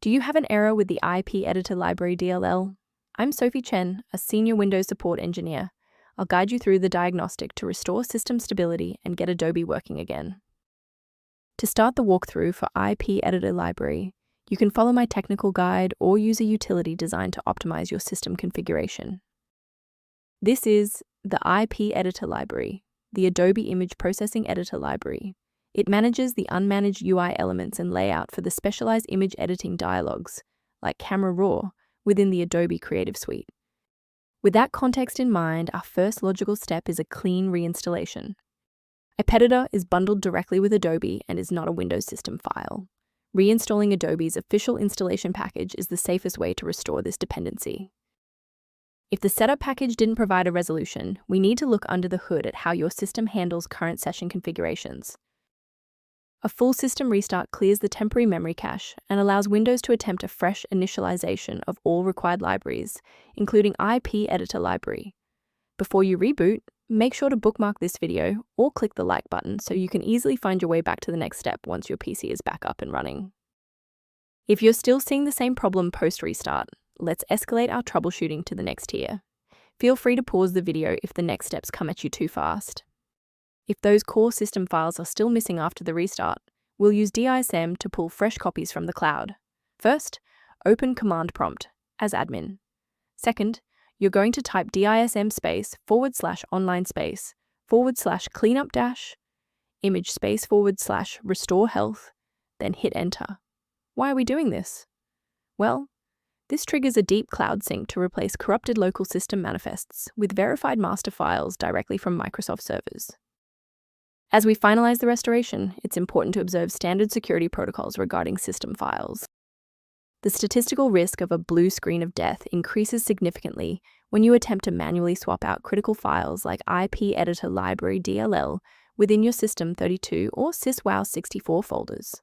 Do you have an error with the Ipeditor Library DLL? I'm Sophie Chen, a senior Windows support engineer. I'll guide you through the diagnostic to restore system stability and get Adobe working again. To start the walkthrough for Ipeditor Library, you can follow my technical guide or use a utility designed to optimize your system configuration. This is the Ipeditor Library, the Adobe Image Processing Editor library. It manages the unmanaged UI elements and layout for the specialized image editing dialogs, like Camera Raw, within the Adobe Creative Suite. With that context in mind, our first logical step is a clean reinstallation. Ipeditor is bundled directly with Adobe and is not a Windows system file. Reinstalling Adobe's official installation package is the safest way to restore this dependency. If the setup package didn't provide a resolution, we need to look under the hood at how your system handles current session configurations. A full system restart clears the temporary memory cache and allows Windows to attempt a fresh initialization of all required libraries, including Ipeditor Library. Before you reboot, make sure to bookmark this video or click the like button so you can easily find your way back to the next step once your PC is back up and running. If you're still seeing the same problem post-restart, let's escalate our troubleshooting to the next tier. Feel free to pause the video if the next steps come at you too fast. If those core system files are still missing after the restart, we'll use DISM to pull fresh copies from the cloud. First, open Command Prompt as admin. Second, you're going to type DISM space /online space /cleanup dash image space / restore health, then hit enter. Why are we doing this? Well, this triggers a deep cloud sync to replace corrupted local system manifests with verified master files directly from Microsoft servers. As we finalize the restoration, it's important to observe standard security protocols regarding system files. The statistical risk of a blue screen of death increases significantly when you attempt to manually swap out critical files like Ipeditor Library DLL within your System32 or SysWow64 folders.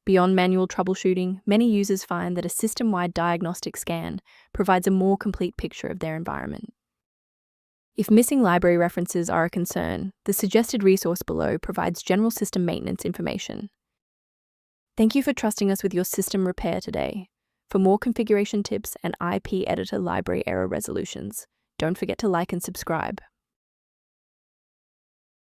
Beyond manual troubleshooting, many users find that a system-wide diagnostic scan provides a more complete picture of their environment. If missing library references are a concern, the suggested resource below provides general system maintenance information. Thank you for trusting us with your system repair today. For more configuration tips and Ipeditor library error resolutions, don't forget to like and subscribe.